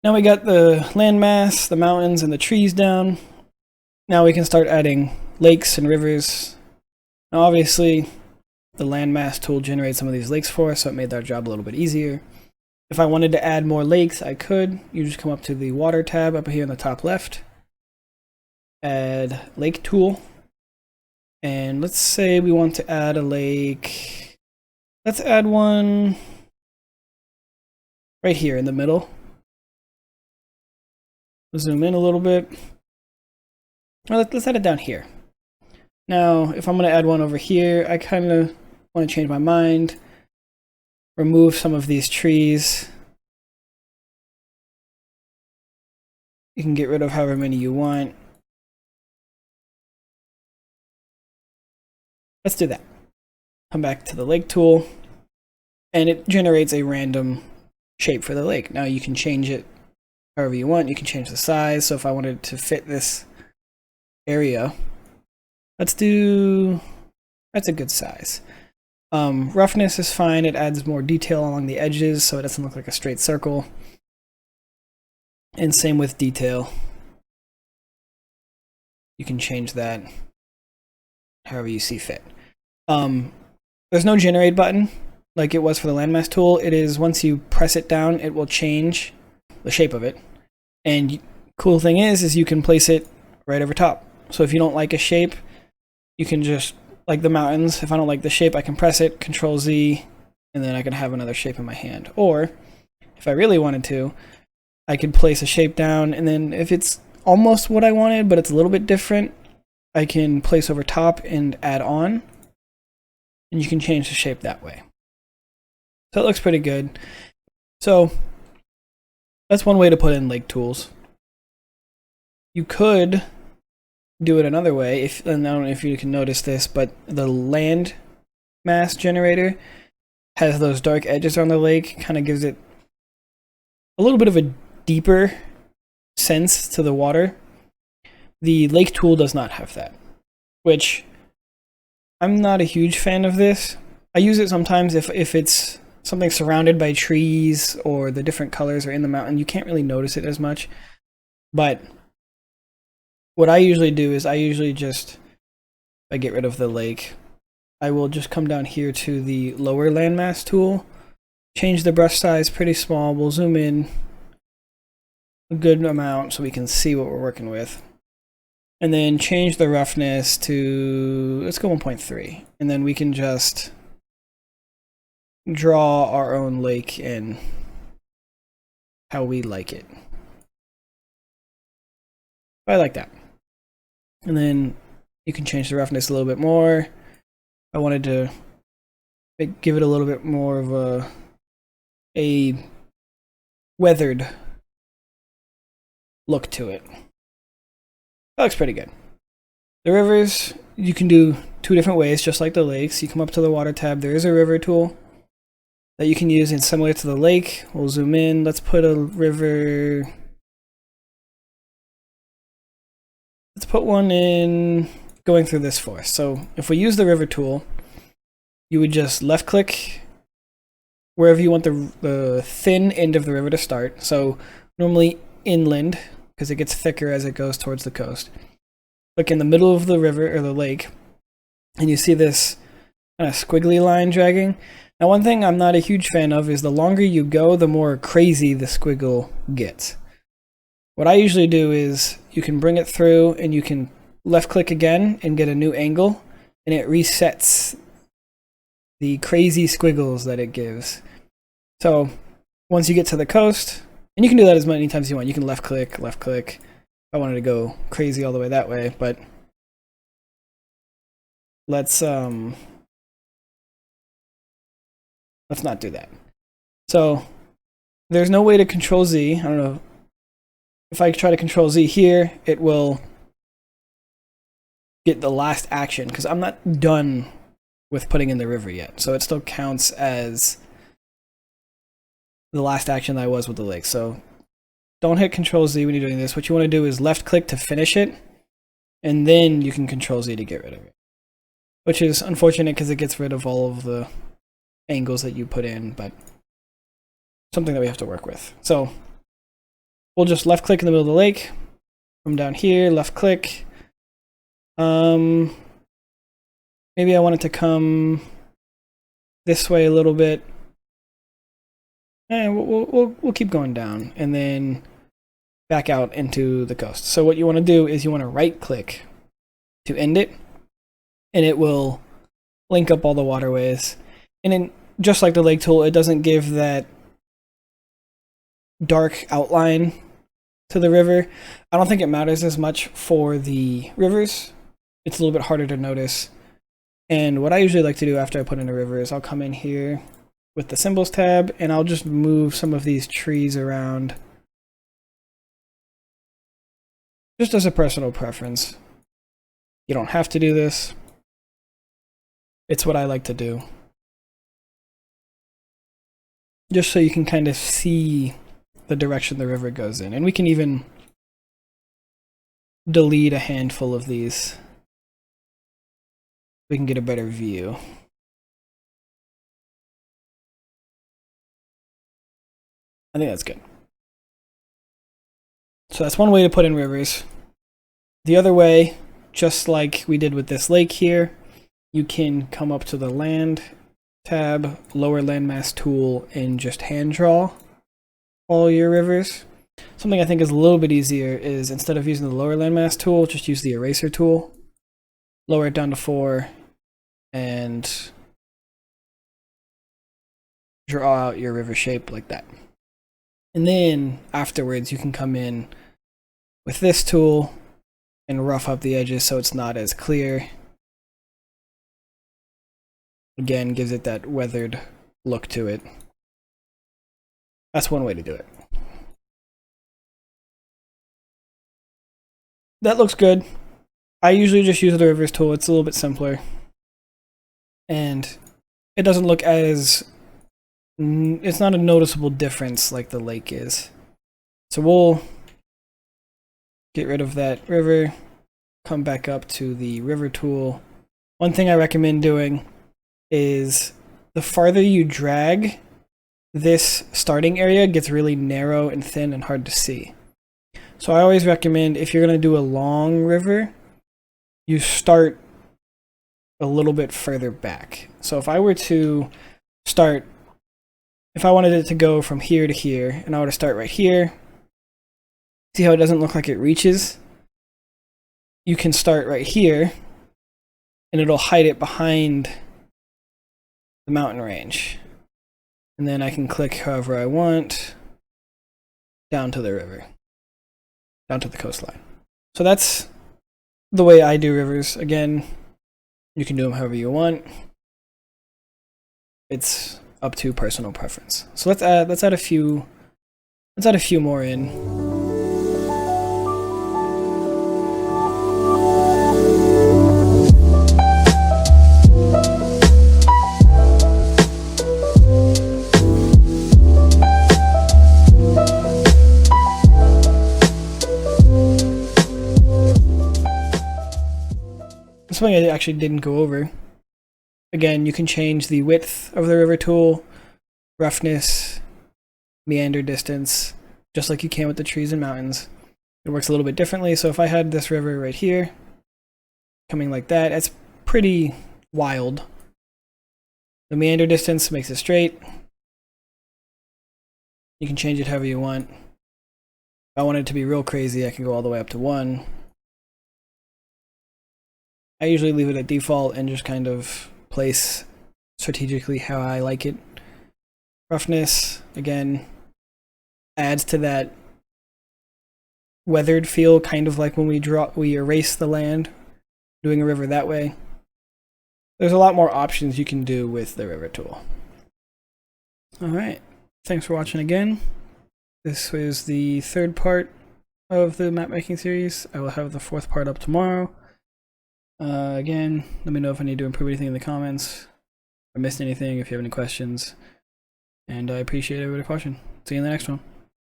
Now we got the landmass, the mountains, and the trees down. Now we can start adding lakes and rivers. Now obviously, the landmass tool generates some of these lakes for us, so it made our job a little bit easier. If I wanted to add more lakes, I could. You just come up to the water tab up here in the top left. Add lake tool. And let's say we want to add a lake. Let's add one right here in the middle. Zoom in a little bit. Or let's add it down here. Now, if I'm going to add one over here, I kind of want to change my mind. Remove some of these trees. You can get rid of however many you want. Let's do that. Come back to the lake tool, and it generates a random shape for the lake. Now you can change it however you want. You can change the size. So if I wanted to fit this area, that's a good size. Roughness is fine. It adds more detail along the edges so it doesn't look like a straight circle. And same with detail. You can change that however you see fit. There's no generate button like it was for the landmass tool. It is once you press it down, it will change the shape of it. And cool thing is you can place it right over top. So if you don't like a shape, you can just, like the mountains, if I don't like the shape, I can press it, Control Z, and then I can have another shape in my hand. Or if I really wanted to, I could place a shape down, and then if it's almost what I wanted, but it's a little bit different, I can place over top and add on, and you can change the shape that way. So it looks pretty good. So that's one way to put in lake tools. You could do it another way, and I don't know if you can notice this, but the land mass generator has those dark edges on the lake, kind of gives it a little bit of a deeper sense to the water. The lake tool does not have that, which I'm not a huge fan of this. I use it sometimes if it's something surrounded by trees or the different colors are in the mountain. You can't really notice it as much. But what I usually do is I get rid of the lake. I will just come down here to the lower landmass tool, change the brush size pretty small. We'll zoom in a good amount so we can see what we're working with. And then change the roughness to, let's go 1.3. And then we can just draw our own lake in how we like it. I like that. And then you can change the roughness a little bit more. I wanted to give it a little bit more of a weathered look to it. That looks pretty good. The rivers, you can do two different ways, just like the lakes. You come up to the water tab, there is a river tool that you can use, and similar to the lake. We'll zoom in. Let's put a river. Let's put one in going through this forest. So if we use the river tool, you would just left click wherever you want the thin end of the river to start. So normally inland, because it gets thicker as it goes towards the coast. Look in the middle of the river or the lake, and you see this kind of squiggly line dragging. Now, one thing I'm not a huge fan of is the longer you go, the more crazy the squiggle gets. What I usually do is you can bring it through and you can left click again and get a new angle, and it resets the crazy squiggles that it gives. So once you get to the coast, and you can do that as many times as you want. You can left click. I wanted to go crazy all the way that way, but let's not do that. So there's no way to Control Z. I don't know. If I try to Control Z here, it will get the last action because I'm not done with putting in the river yet. So it still counts as the last action that I was with the lake. So don't hit Control Z when you're doing this. What you want to do is left click to finish it, and then you can Control Z to get rid of it. Which is unfortunate because it gets rid of all of the angles that you put in, but something that we have to work with. So we'll just left click in the middle of the lake. Come down here, left click. Maybe I want it to come this way a little bit. And we'll keep going down and then back out into the coast. So what you want to do is you want to right click to end it, and it will link up all the waterways. And then just like the lake tool, it doesn't give that dark outline to the river. I don't think it matters as much for the rivers. It's a little bit harder to notice. And what I usually like to do after I put in a river is I'll come in here with the symbols tab and I'll just move some of these trees around just as a personal preference. You don't have to do this. It's what I like to do. Just so you can kind of see the direction the river goes in. And we can even delete a handful of these. We can get a better view. I think that's good. So that's one way to put in rivers. The other way, just like we did with this lake here, you can come up to the land tab, lower landmass tool, and just hand draw all your rivers. Something I think is a little bit easier is instead of using the lower landmass tool, just use the eraser tool. Lower it down to 4 and draw out your river shape like that. And then afterwards you can come in with this tool and rough up the edges so it's not as clear. Again, gives it that weathered look to it. That's one way to do it. That looks good. I usually just use the rivers tool. It's a little bit simpler. And it doesn't look as... it's not a noticeable difference like the lake is. So we'll get rid of that river. Come back up to the river tool. One thing I recommend doing is the farther you drag, this starting area gets really narrow and thin and hard to see. So I always recommend if you're going to do a long river, you start a little bit further back. So if I were to start, if I wanted it to go from here to here, and I were to start right here, see how it doesn't look like it reaches? You can start right here, and it'll hide it behind the mountain range. And then I can click however I want down to the river, down to the coastline. So that's the way I do rivers. Again, you can do them however you want. It's up to personal preference. So let's add a few more in. Something I actually didn't go over. Again, you can change the width of the river tool, roughness, meander distance, just like you can with the trees and mountains. It works a little bit differently. So if I had this river right here, coming like that, it's pretty wild. The meander distance makes it straight. You can change it however you want. If I want it to be real crazy, I can go all the way up to 1. I usually leave it at default and just kind of place strategically how I like it. Roughness, again, adds to that weathered feel, kind of like when we erase the land, doing a river that way. There's a lot more options you can do with the river tool. Alright, thanks for watching again. This was the 3rd part of the map making series. I will have the 4th part up tomorrow. Again, let me know if I need to improve anything in the comments. If I missed anything, if you have any questions. And I appreciate everybody's watching. See you in the next one.